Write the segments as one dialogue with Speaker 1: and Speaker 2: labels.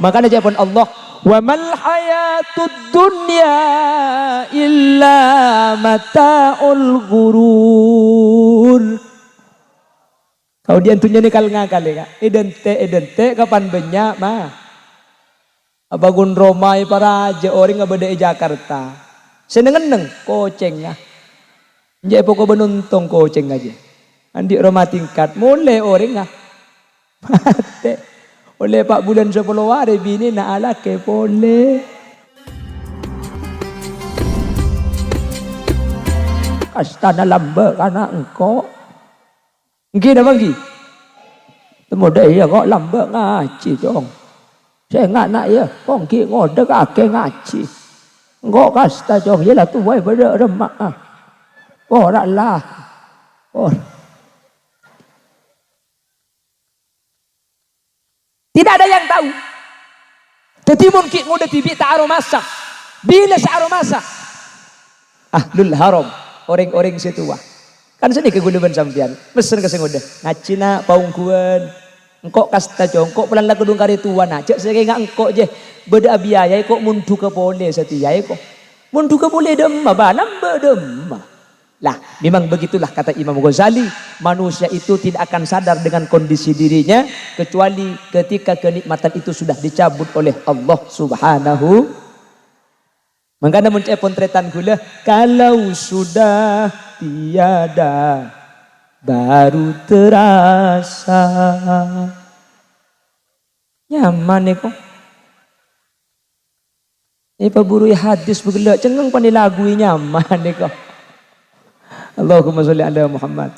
Speaker 1: Makanya jawaban Allah, wa mal hayatud dunya illa mata'ul ghurur. Kau dia tunya ni kal ngakal ya. Idente kapan banyak mah. Abagun Romai para aja orang ngabade Jakarta. Seneng-neng koceng ya. Jadi pokok benuntong koceng aja. Andi Roma tingkat mulai orang ah. Mate. Oleh Pak bulan 10 hari bini na ala ke boleh. Astana lamba karena engkau. Nggi dah bagi. Temu dah ya kok lamba ngaji dong. Saya nggak nak ya, kongki ngode kake ngaji. Engkau kasta dong, ya lah tu wai ber remak ah. Orang lah. Tidak ada yang tahu. Tetimun ki ngode tibi ta'aru masak. Bila sa'aru masak. Ahlul haram, orang-orang setua. Kan sini keguluban sampian. Mesen ke ngode. Ngacina paungkuan. Engkau kasta jong, engkau pelan lagu dung kari tua nak. Cek saya enggak engkau je beda biaya kok mundu ke boleh setia kok. Mundu ke boleh demma banam bedemma. Lah, memang begitulah kata Imam Ghazali, manusia itu tidak akan sadar dengan kondisi dirinya kecuali ketika kenikmatan itu sudah dicabut oleh Allah Subhanahu. Makanya muncul potretan gula, kalau sudah tiada baru terasa nyaman nih kok. Ini paburu hadis begelak cengeng pandai lagu nyaman nih kok. Allahumma sholli ala Muhammad.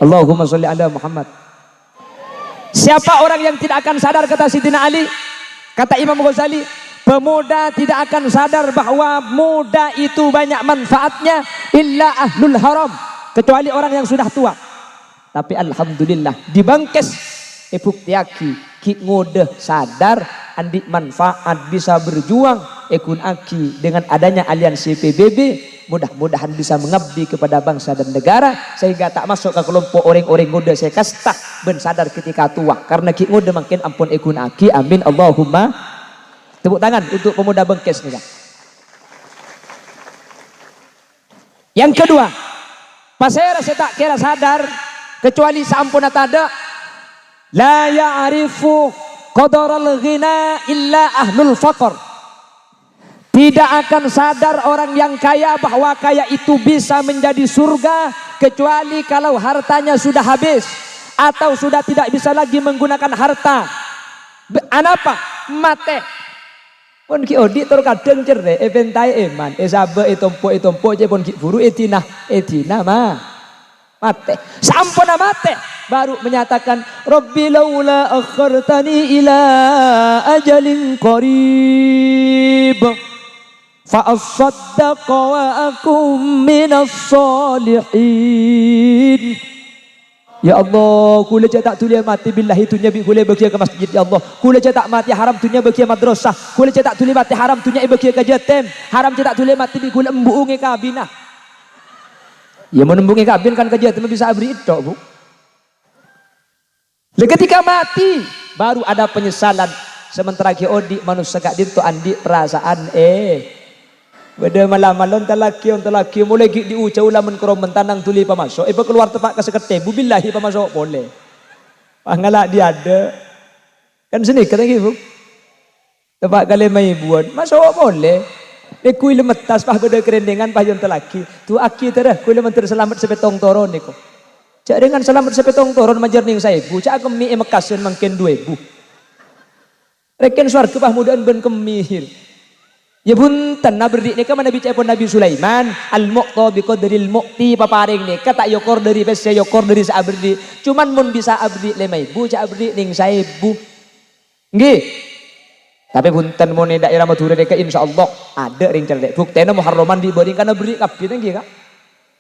Speaker 1: Allahumma sholli ala Muhammad. Siapa orang yang tidak akan sadar, kata Sidina Ali, kata Imam Ghazali, pemuda tidak akan sadar bahwa muda itu banyak manfaatnya illa ahlul haram, kecuali orang yang sudah tua. Tapi alhamdulillah dibangkes buktiaki ki ngode sadar andi manfaat bisa berjuang ekun aki dengan adanya aliansi PBB, mudah-mudahan bisa mengabdi kepada bangsa dan negara sehingga tak masuk ke kelompok orang-orang ngode saya kasta ben sadar ketika tua, karena ki ngode makin ampun ekun aki. Amin Allahumma. Tepuk tangan untuk pemuda bangkes nih. Yang kedua, pasera saya tak kira sadar kecuali sampun ada la ya'rifu qadaral ghina illa ahlul faqr. Tidak akan sadar orang yang kaya bahwa kaya itu bisa menjadi surga kecuali kalau hartanya sudah habis atau sudah tidak bisa lagi menggunakan harta. Anapa? Mate. Pon ki odi tor kadang cere eventai eman esabe etompo je pon ki buru etina mah mate sampun mate baru menyatakan rabbi laula akhartani ila ajalin qarib fa asaddaqa wa akum minas solihin. Ya Allah, kula cetak tulia mati billahi tunya bi kula bagi ke masjid ya Allah. Kula cetak mati haram tunya bagi madrasah. Kula cetak tulia mati haram tunya bagi ke jatem. Haram cetak tulia mati bi kula embuunge kabinah. Ya menembungi kabin kan ke jatem bisa abri itu, Bu. Ketika mati baru ada penyesalan. Sementara ki odi manusia gak dintu andi perasaan beda malam-malam talaki mulai diucap ulaman keromen tanang tuli pamasok keluar tepat ke sekete bubillahi pamasok boleh pangalak dia ada kan sini kata gitu tepat kali mai buat masuk boleh kui lemetas pah beda kerendengan pah yon telaki tu aki terah kui lemen terselamat sepetong toron niko cak dengan selamat sepetong toron majar ning saya bu cak kemi mekasun mangken 2000 reken swarga pah mudaan ben kemihir. Ya bunten na berdik nika mana bicara pun Nabi Sulaiman al-muqta biqadril muqti paparing nika tak yokor dari pese yokor dari saabdi cuman mun bisa abdi lemai bu ca abdi ning 1000 nggih tapi bunten mun daerah Madura nika insyaallah ada ring cerdek buktena muharraman dibering kana beri kabeh nggih Kak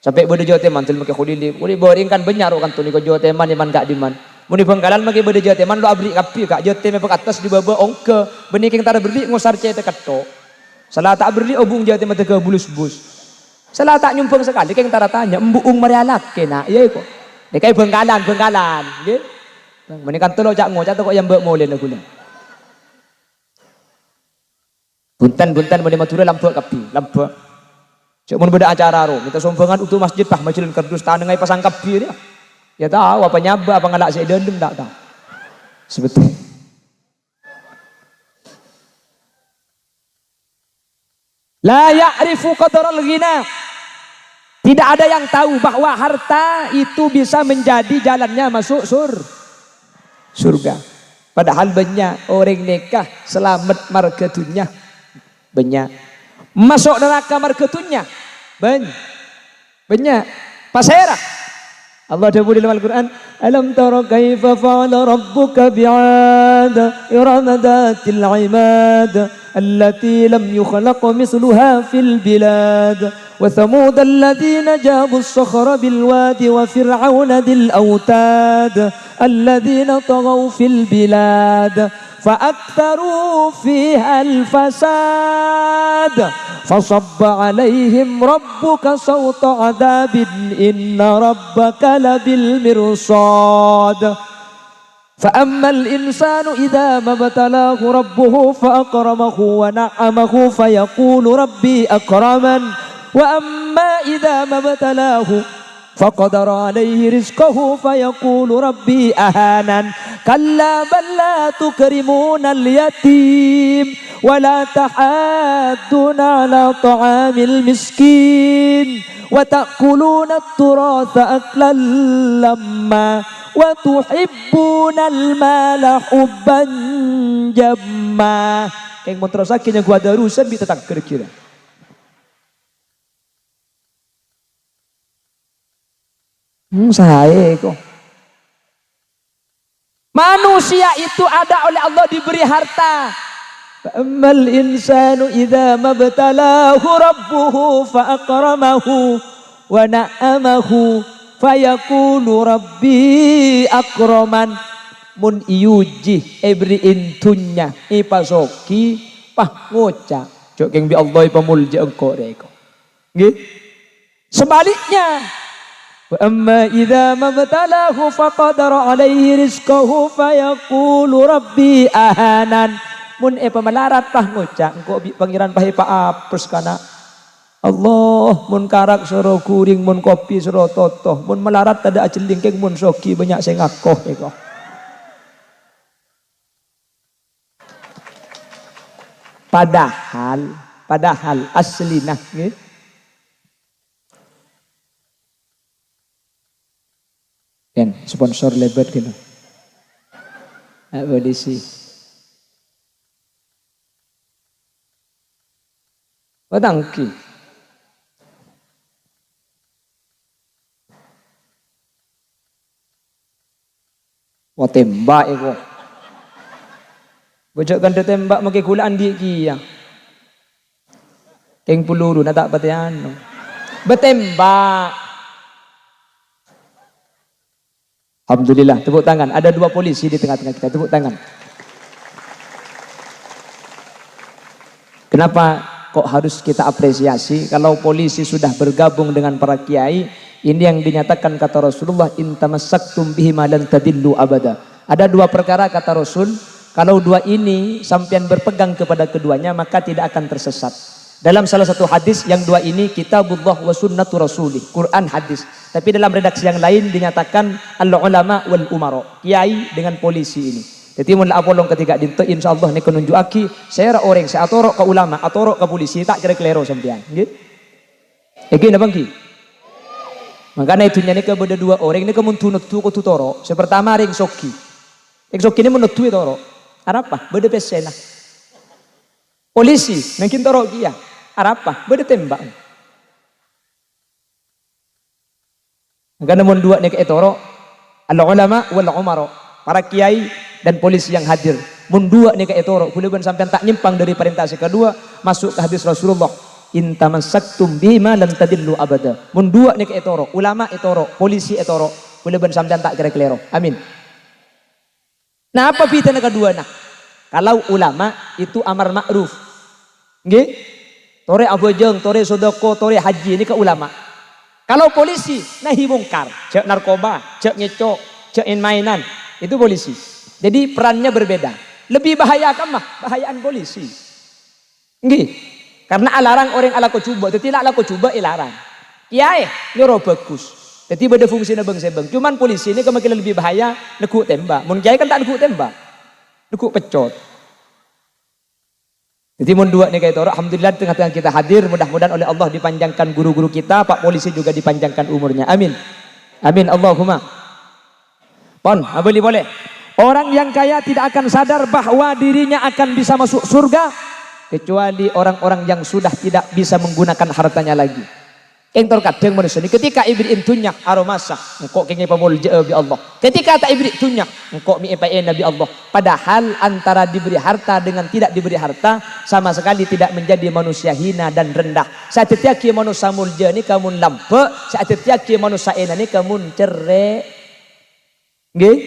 Speaker 1: sampai bode Jawa Teman tul make khulili kuli boring kan benyar kan tu niko Jawa Teman iman gak diman mun di Bangkalan make bode Jawa Teman lo abdi kabeh Kak Jawa Teman atas di baba ongke bening tara beri ngosar cete ketok. Salah tak berli obung Jawa Timur tega bulus-bus. Salah tak nyumpung sekali keng tara tanya embuung marialak kena iya kok. Dekai Bangkalan nggih. Menikan telo cak ngocak kok yang mbok molen gula. Bunten-bunten meni mature lampu kapi, lampu. Cek mun beda acara ro, minta sumbangan untuk masjid pah majelis kardus tanah ngai pasang kapi dia. Ya tahu apa nyaba apa ngalak saya dendem tak tahu. Sebetulnya. La ya'rifu qadaral ghina. Tidak ada yang tahu bahwa harta itu bisa menjadi jalannya masuk surga. Padahal banyak orang nikah selamat marga dunia. Banyak. Masuk neraka marga dunia. Banyak. Pasera. Allah dah dalam Al-Quran, alam tara kaifa fa'ala rabbuka bi'ad iram dhatil 'imad allati lam yukhlaq misluha fil bilad wa thamud alladhina jabu as-sakhra bil wadi wa fir'auna dhil autad alladhina taghaw fil bilad فأكثروا فيها الفساد فصب عليهم ربك صوت عذاب إن ربك لبالمرصاد فأما الإنسان إذا ما ابتلاه ربه فأكرمه ونعمه فيقول ربي أكرمن وأما إذا ما ابتلاه فقدر عليه رزقه فيقول ربي أهانن كلا بل لا تكرمون اليتيم ولا تحاضون على طعام المسكين وتأكلون التراث أكلا لما وتحبون المال حبا جما. Keng montrosakin yang gua darusan bi tetang kira-kira. Saya kok. Manusia itu ada oleh Allah diberi harta. Fa'ammal insanu idza mabtalahu rabbuhu fa'akramahu wa na'amahu fayaqulu rabbi akraman mun iyuji ebri intunya ipasoki pah ngoca cok keng bi Allah pamulja engko reko. Nggih. Sebaliknya wa amma idza mabtalahu faqadara alaihi rizqahu fayaqulu rabbi ahanan mun pamalarat pah ngoca engko pangeran pah apes kana Allah mun karak soro kuring mun kopi soro totoh mun melarat tada ajeling keng mun soki banyak sing ngakoh eko. Padahal aslinah nggih. Kan sponsor lebat gitu. Audisi. Wadangki. Wah tembak eko. Bojok kan tembak make gulaan di kia. Keng peluru na tak patiano. Betembak. Alhamdulillah, tepuk tangan. Ada 2 polisi di tengah-tengah kita, tepuk tangan. Kenapa kok harus kita apresiasi? Kalau polisi sudah bergabung dengan para kiai, ini yang dinyatakan kata Rasulullah, in tamassaktum bihi ma lan tadillu abada. Ada 2 perkara kata Rasul, kalau 2 ini sampean berpegang kepada keduanya maka tidak akan tersesat. Dalam salah satu hadis yang 2 ini kitabullah wa sunnatu rasulih, Quran hadis. Tapi dalam redaksi yang lain dinyatakan al-ulama wal umara, kiai dengan polisi ini. Jadi mun apolong ketiga dinto insyaallah ni kununjuaki saya orang saya atorok ke ulama, atorok ke polisi tak kira klero sampean, nggih. Iki napa nggih? Makanya itu nyani ke beda 2 orang ini kemun tunut tu ko tutoro. Sepertama ring soki. Ring soki ini menut tu toro. Arapa? Beda pesena. Polisi mungkin toro kia. Arapa? Beda tembak. Maka namun 2 ni ke etoro al-ulama wal umara, para kiai dan polisi yang hadir. Mun 2 ni ke etoro, kuliban sampean tak nyimpang dari perintah kedua masuk ke hadis Rasulullah. In tamassaktum bima lan tadillu abada. Mun 2 ni ke etoro, ulama etoro, polisi etoro, kuliban sampean tak kira klero. Amin. Nah apa pita na kedua nah? Kalau ulama itu amar ma'ruf. Nggih? Tore abojeng, tore sodako, tore haji ini ke ulama. Kalau polisi nahi mungkar, cek narkoba, cek ngecok, cek mainan, itu polisi. Jadi perannya berbeda. Lebih bahaya kan mah bahayaan polisi. Nggih. Karena alarang orang ala ko coba, dadi ala ko coba ilarang. Kiai nyoro bagus. Jadi beda fungsinya bang sebang. Cuman polisi ini kemakin lebih bahaya, nekuk tembak. Mun kiai kan tak nekuk tembak, nekuk pecot. Jadi mun dua nih kayak itu. Alhamdulillah tengah-tengah kita hadir. Mudah-mudahan oleh Allah dipanjangkan guru-guru kita, Pak Polisi juga dipanjangkan umurnya. Amin. Amin. Allahumma. Pon, boleh. Orang yang kaya tidak akan sadar bahwa dirinya akan bisa masuk surga kecuali orang-orang yang sudah tidak bisa menggunakan hartanya lagi. Yang terkadang manusia ini ketika ibrit tunyak aromasa engkau kengnya pamulja bi Allah. Ketika tak ibrit tunyak engkau mi nabi Allah. Padahal antara diberi harta dengan tidak diberi harta sama sekali tidak menjadi manusia hina dan rendah. Saat tiaki manusia mulja ni kamu lampe, saat tiaki manusia ena ni kamu cerek. Nggih?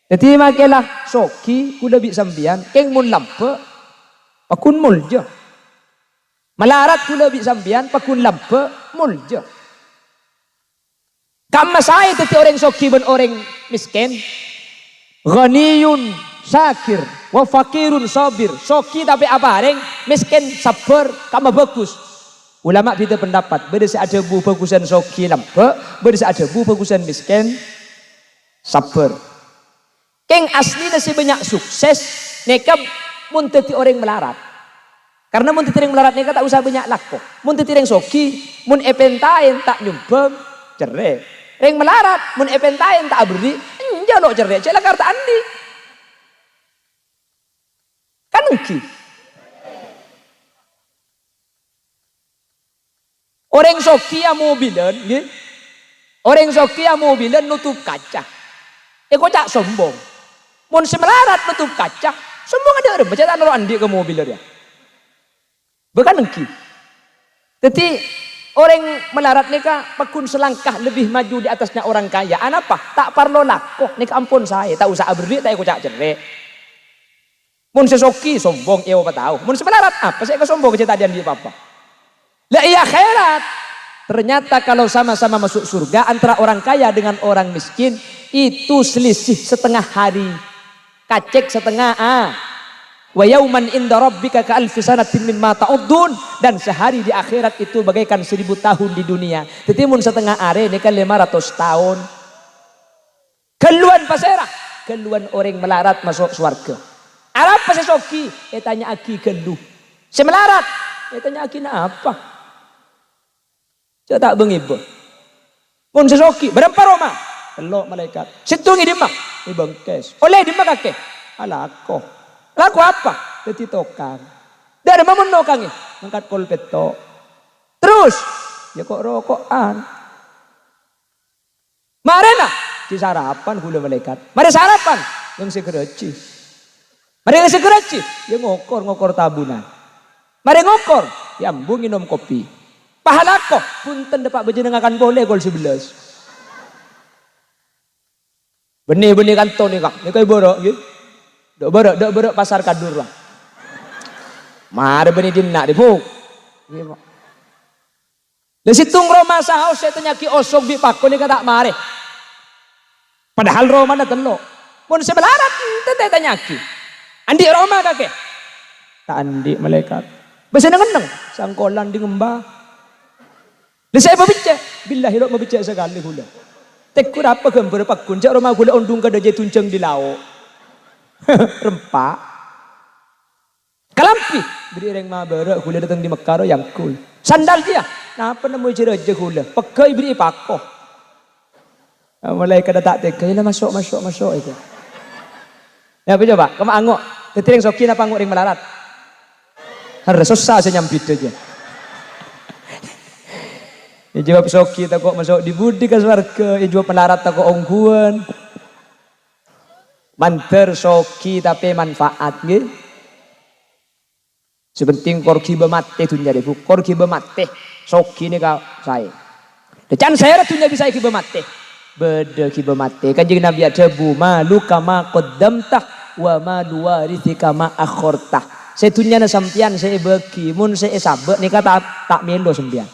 Speaker 1: Jadi makelah soki kuda bi sambian keng mun lampe pakun mulja. Melarat kula bi sambian pakun lampe mulja. Kama saya teti orang soki ben orang miskin. Ghaniyun syakir wa fakirun sabir. Soki tapi abareng, miskin sabar, kama bagus. Ulama beda pendapat, beda ada bu bagusan soki lampe, beda ada bu bagusan miskin sabar. Keng asli nasi banyak sukses neka mun teti orang melarat. Karena mun teti orang melarat neka tak usah banyak laku. Mun teti orang soki, mun epentain tak nyumbang, cerai. Orang melarat, mun epentain tak beri, jalok cerai. Cek karta andi. Kan uki. Orang soki yang mobilan, orang soki yang mobilan nutup kaca. Kok cak sombong. Mun si melarat nutup kaca. Sombong ada orang baca tak naruh andi ke mobil dia. Bukan engki. Jadi orang melarat nika pakun selangkah lebih maju di atasnya orang kaya. Anapa? Tak parlo lakoh nika ampun saya. Tak usah beri tak ikut cak cerek. Mun sesoki sombong apa tahu. Mun si melarat apa saya kesombong ke tadian dia apa. Lah iya khairat. Ternyata kalau sama-sama masuk surga antara orang kaya dengan orang miskin itu selisih setengah hari. Kacek setengah wa yauman inda rabbika ka alfi sanatin mimma ta'uddun, dan sehari di akhirat itu bagaikan 1000 tahun di dunia. Jadi mun setengah are ini kan 500 tahun. Keluan pasera, keluan orang melarat masuk surga. Arab pasal soki, tanya aki keluh. Si melarat, tanya aki na apa? Saya tak bengibo. Mun sesoki, berapa Roma? Telok malaikat. Situngi di mak. Ibangkes. Oleh di mak kakek. Alako. Laku apa? Teti tokang. Dari mana nokang ini? Mangkat kolpet tok. Terus. Ya kok rokokan. Marena. Di sarapan gula malaikat. Mari sarapan. Yang segereci. Mari yang segereci. Ya ngokor tabunan. Mari ngokor. Ya ambung minum kopi. Pahala kok. Punten depak bejeneng akan boleh gol 11. Benih-benih kanton nih kak, ini kayak borok gitu. Dok borok pasar kadur lah. Mari benih dinak dipuk. Di situ Roma sahau saya tanya ki osok bi pakon ini kata mari. Padahal Roma dah telok. Mun sebelarat tete tanya ki. Andi Roma kakek. Tak andi malaikat. Besi neng sangkolan di ngembah. Di saya berbicara, billahi lo berbicara sekali hula. Tekur apa gambar pakun cak rumah gula ondung kada je tunceng di lauk. Rempak. Kalampi beri orang mabara gula datang di Mekah yang cool. Sandal dia. Napa nemu jeraja gula? Pakai beri pakoh. Malaikat tak tega lah masuk itu. Ya apa coba? Kamu angok. Ketireng sokin apa angok ring melarat? Harus susah saya nyampit aja. Ya jawab soki tak kok masuk di budi ke surga. Ya jawab melarat tak kok ongguan. Manter soki tapi manfaat gitu. Sebenting korki bemate tunya deh. Korki bemate soki ini kau saya. Decan saya tunya bisa ki bemate. Beda ki bemate. Kanjeng Nabi ada bu malu kama qaddamtah wa malu warithika ma akhortah. Saya tunya na sampian saya bagi. Mun saya sabek nika tak melo sampian.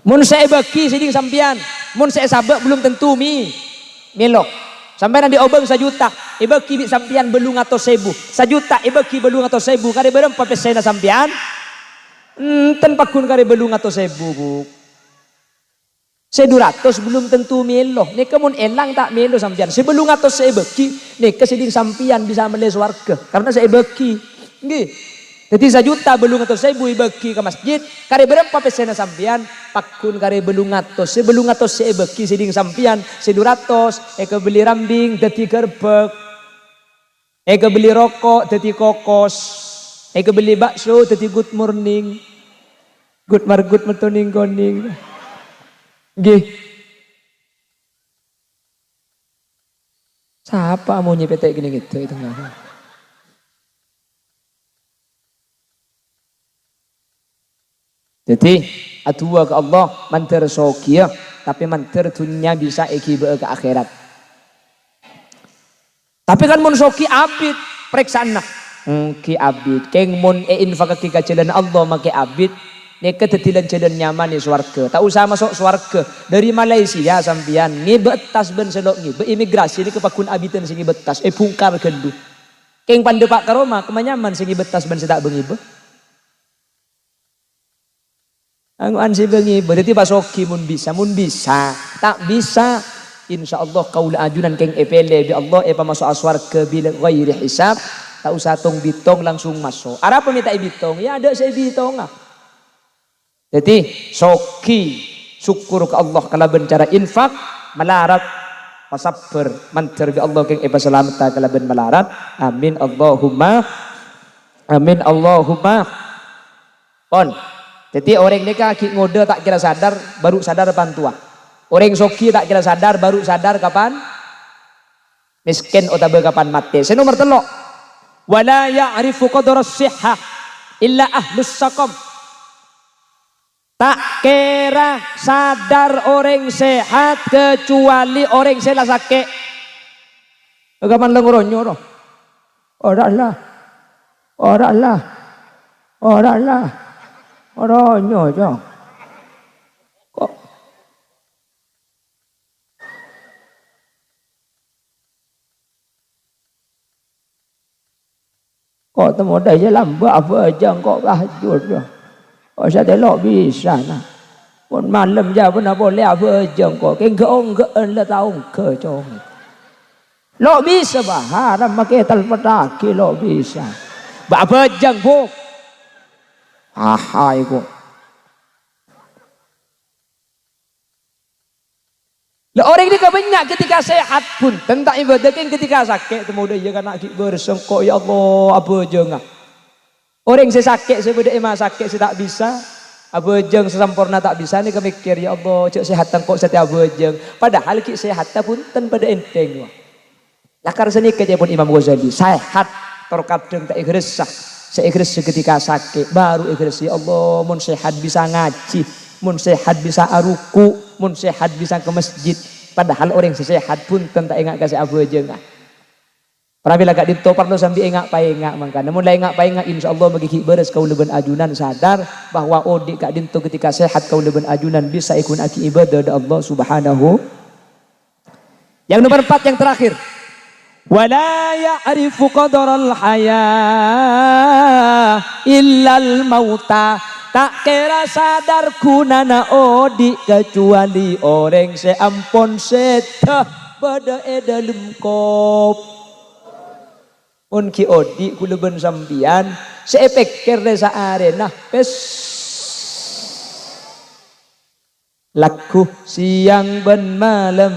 Speaker 1: Mun saya bagi seding sampian, mun saya sabak belum tentu melok. Sampai nanti obeng 1 juta, ibeki bi sampian belung atau 1.000. 1 juta ibeki belung atau 1.000. Kare berempat pesena sampian. Pakun kare belung atau 1.000 bu. 200 belum tentu melo. Nek kemun elang tak melo sampian. Sebelum atau sebeki, nek keseding sampian bisa mele swarga. Karena saya beki. Nggih. Jadi 1 juta belum atau 1.000 ibeki ke masjid. Kare berempat pesena sampian. Pakun kare belung atau sebeki seding sampian 200 eke beli rambing dadi gerbek eke beli rokok dadi kokos eke beli bakso dadi good morning good morning koning nggih siapa mau nyepetek gini gitu itu enggak. Jadi adua ke Allah manter sokia tapi manter dunia bisa ekibe ke akhirat. Tapi kan mun soki abid periksana. Ki abid keng mun infak ke jalan Allah make abid neke tetilan jalan nyaman di swarga. Tak usah masuk swarga dari Malaysia sampian ngibetas ben selok ngibe imigrasi ini kepakun abitan sing ngibetas bungkar gendu. Keng pande Pak Karoma kemanyaman sing ngibetas ben sedak bengibe. Angguan si bengi berarti pasoki mun bisa tak bisa insya Allah kaula ajunan keng epele bi Allah masuk aswar ke bil ghairi hisab tak usah tong bitong langsung masuk ara peminta bitong ya ada saya bitong jadi soki syukur ke Allah kalau bencara infak melarat pasaber manter bi Allah keng selamat kalau ben melarat amin Allahumma pon. Jadi orang ini kaki ngode tak kira sadar baru sadar pantua. Orang soki tak kira sadar baru sadar kapan miskin otabe kapan mati. Saya nomor 3. Wala ya'rifu qadra as-sihhah illa ahlus saqam. Tak kira sadar orang sehat kecuali orang sela sakit. Kapan lengoronyo ro? Ora lah. Orangnya aja. Kok temu dah je lambat apa aja kok bahajur je. Kok saya telok bisa nah. Pun malam je pun boleh apa aja kok. Keng ke lah tahu ke cong. Lo bisa bahar makai talpadaki lo bisa. Apa aja kok. Ahai kok. Lah orang ini kebanyak ketika sehat pun tentang ibadah kan ketika sakit temu dia kan nak bersengkok ya Allah apa jeng. Orang sakit sebeda emang sakit saya tak bisa. Apa jeng sesempurna tak bisa ni kemikir ya Allah cek sehat kok setiap apa jeng. Padahal ki sehat pun ten pada enteng. Lakar seni kerja pun Imam Ghazali sehat terkadang tak ikhresah. Saya ikhlas ketika sakit baru ikhlas ya Allah mun sehat bisa ngaji mun sehat bisa aruku mun sehat bisa ke masjid padahal orang sehat pun tentak ingat kasih apa aja enggak para bila gak ditopar lo sambil ingat paingak mangka namun lah ingat paingak insyaallah bagi beres kau leben ajunan sadar bahwa odik gak dinto ketika sehat kau leben ajunan bisa ikun aki ibadah da Allah subhanahu. Yang nomor 4 yang terakhir wala ya'rifu qadaral hayah illal mauta tak kira sadar kunana odi kecuali orang seampun setah pada edalem kop unki odi kuleben sampian seepekir desa arena pes laku siang ben malam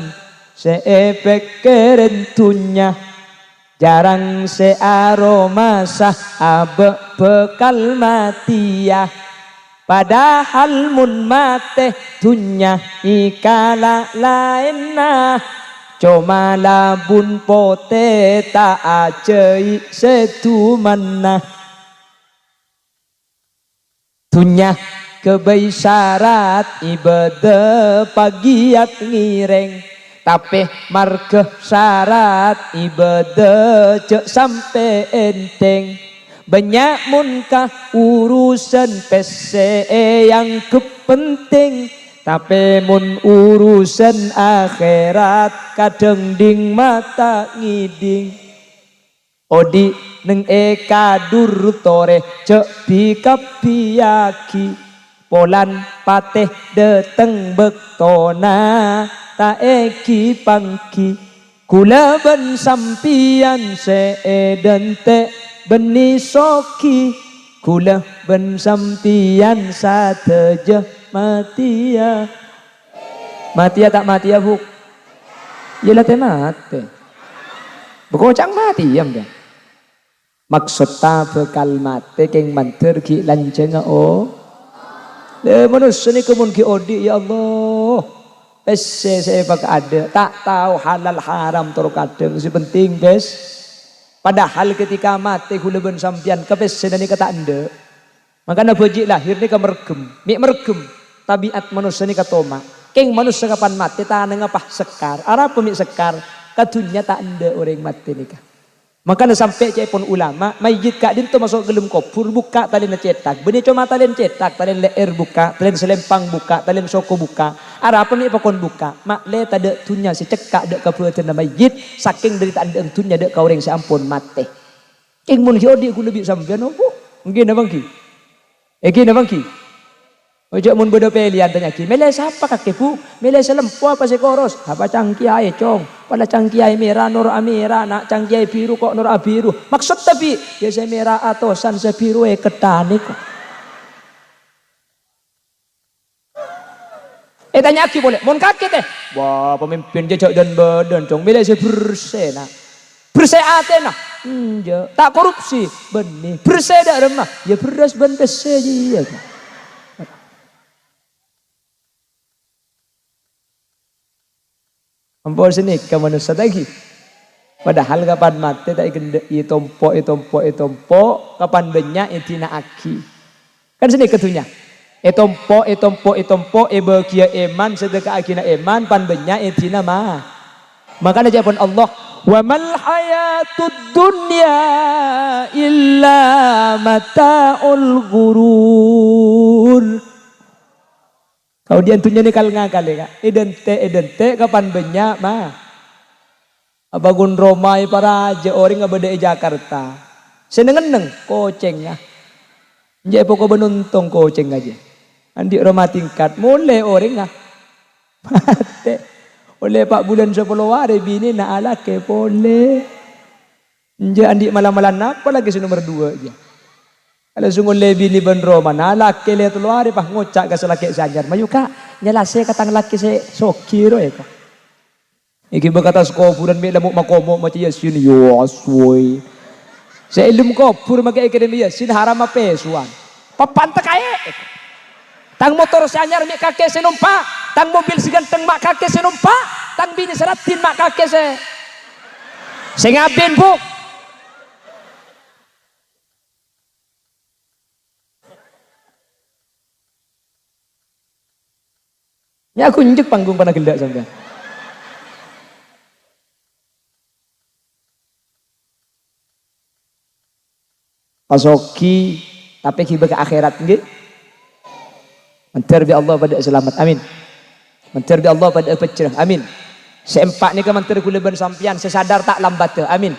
Speaker 1: seepekir tunya jarang searoma sah abe bekal matiya padahal mun mate tunya ikala lainna cuma labun pote tak acei setumana tunya kebai syarat ibadah pagiat ngireng tapi markeh syarat ibadah cek sampai enteng banyak munkah urusan PCE yang kepenting Tapi mun urusan akhirat kadang ding mata ngiding. Odi neng eka durutore cek bikap biyaki. Polan pateh deteng bektona ta eki pangki. Kula ben sampian seedente beni soki. Kula ben sampian sateja matia. Matia tak matia buk. Yelah teh mati. Bekocang mati ya mbak. Maksud ta bekal mati keng manter ki lanceng o. Le manusia ni kemun ki odi ya Allah. Pesse saya pakai ada. Tak tahu halal haram toro kadang si penting bes. Padahal ketika mati kula ben sampian kepesse dan kata anda. Makanya bejik lahir ni ke mergem. Mik mergem. Tabiat manusia ni katoma. Keng manusia kapan mati tanah ngapah sekar. Arapa mik sekar. Katunya tak anda orang mati ni kah. Makanya sampai cepon ulama, mayit kak din tu masuk gelem kopur buka tali na cetak. Benih cuma tali cetak, tali leer buka, tali selempang buka, tali soko buka. Ada apa nih pakon buka? Mak le tade tunya si cekak dek kapuatan na mayit, saking dari tak ada tunya dek kau orang seampun mate. King mun hiodi aku lebih sampean opo? Mungkin abang ki. Eki abang ki. Ojo mun bodo pelian tanya ki. Mele siapa kakekku? Mele selempo apa sekoros? Apa cangkiai cong? Pada cangkiai merah nur amira, nak cangkiai biru kok nur abiru. Maksud tapi ya saya merah atau san sebiru ketane kok. Tanya ki boleh. Mun kakek teh. Wah pemimpin jejak dan badan cong. Mele saya bersena. Berseatena. Tak korupsi. Benih. Berseda remah. Ya beras ben beseji ya. Ampun sini ke manusia lagi. Padahal kapan mati tak itompo kapan banyak itina aki. Kan sini ketunya. Itompo bagia eman sedekah akina eman pan banyak itina mah. Makanya jawaban Allah, wa mal hayatud dunya illa mata'ul ghurur. Kau dia tunya ni kal ngakal ya. Idente kapan banyak mah. Abagun Romai para aja orang ngabade Jakarta. Seneng-neng koceng ya. Nje poko benuntong koceng aja. Andi Roma tingkat mulai orang ah. Mate. Oleh Pak bulan 10 hari bini na ala ke boleh. Nje andi malam-malam apa lagi si nomor 2 aja. Kalau sungguh lebih ni ben Roma, nah laki lihat luar pah ngocak ke selaki sajar. Mayu kak, nyala saya katang laki saya sokiro ya kak. Iki berkata sekopuran mi lamuk makomo macam yasin yoswoi. Saya ilmu kopur makai akademi yasin haram apa pesuan. Papan tekaye. Tang motor sanyar mi kakek senumpak, tang mobil seganteng mak kakek senumpak, tang bini seratin mak kakek saya. Saya ngabin bu. Ya aku injek panggung pada gelak sampai. Pasoki tapi kiba ke akhirat nggih. Mentir bi Allah pada selamat. Amin. Mentir bi Allah pada pecah. Amin. Seempat ni ke mentir kula ben sampian sesadar tak lambat. Amin.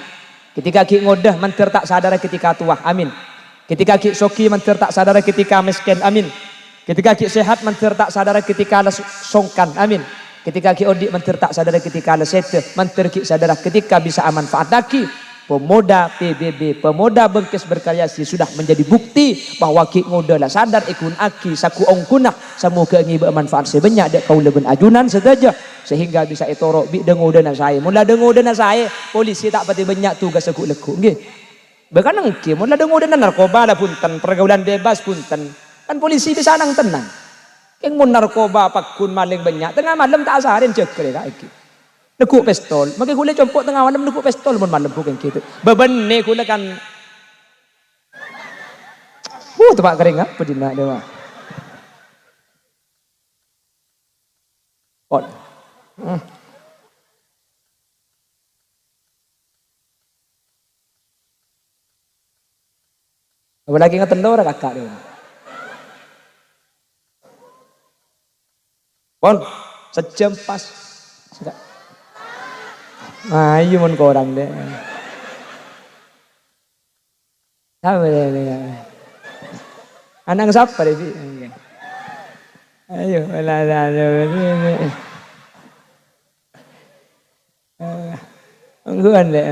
Speaker 1: Ketika ki ngodah mentir tak sadar ketika tua. Amin. Ketika ki soki mentir tak sadar ketika miskin. Amin. Ketika ki sehat mentir tak sadar ketika songkan. Amin. Ketika ki odik mentir tak sadar ketika sete. Mentir ki sadar ketika bisa aman manfaat laki. Pemuda PBB, pemuda Bengkes berkreasi sudah menjadi bukti bahwa ki ngodalah sadar ikun aki saku ongkunah semoga ngi bermanfaat sebanyak dek kau leben ajunan sedaja sehingga bisa etorok bi dengo dana saya. Mula dengo dana saya polisi tak pati banyak tugas sekuk lekuk nggih. Bahkan engke mula dengo dana narkoba lah punten, pergaulan bebas punten. Kan polisi bisa nang tenang. Yang mun narkoba pakun maling banyak tengah malam tak asarin cekel kak iki. Lekuk pistol, maka kula compok tengah malam lekuk pistol mun malam bukan gitu. Bebene kula kan tempat kering apa dina dewa. Pot. Apa lagi ngaten ora kakak dewa. Pon sejam pas. Ayo mon korang deh. Anak siapa deh? Ayo, Angguan deh.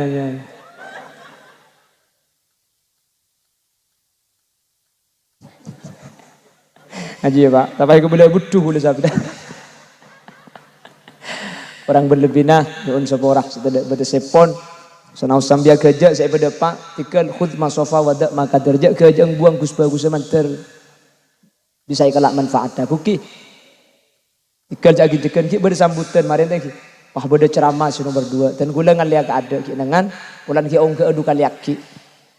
Speaker 1: Aji ya Pak, tapi aku boleh butuh boleh sabda. Orang berlebih nah, doon sa borak setelah bertesepon. Senau sambil kerja saya pada Pak, tikal khud masofa wadak maka terja kerja ang buang kuspa kusamanter. Bisa ikalak manfaat dah buki. Tikal jagi tekan ki bersambutan marin tadi. Pah beda ceramah si nomor 2 dan gula ngalia ka ada ki nangan ulan ki ong ke edu kaliak ki.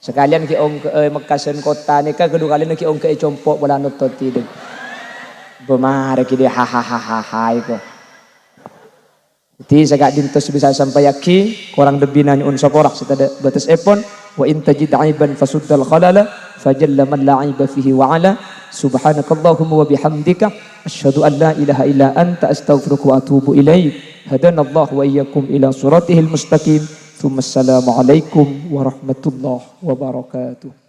Speaker 1: Sekalian ki ong ke Mekasen kota ni ka kedua kali ki ong ke compok bola notot tidak. Bemar ki dia hahaha iko. Jadi saya dintos bisa sampai yaki orang debina nyun saporak setada batas epon wa in tajid aiban fasuddal khalala fajalla man la aiba fihi wa ala subhanakallahumma wa bihamdika asyhadu an la ilaha illa anta astaghfiruka wa atubu ilaik hadanallahu wa iyyakum ila siratihil mustaqim thumma assalamu alaikum warahmatullahi wabarakatuh.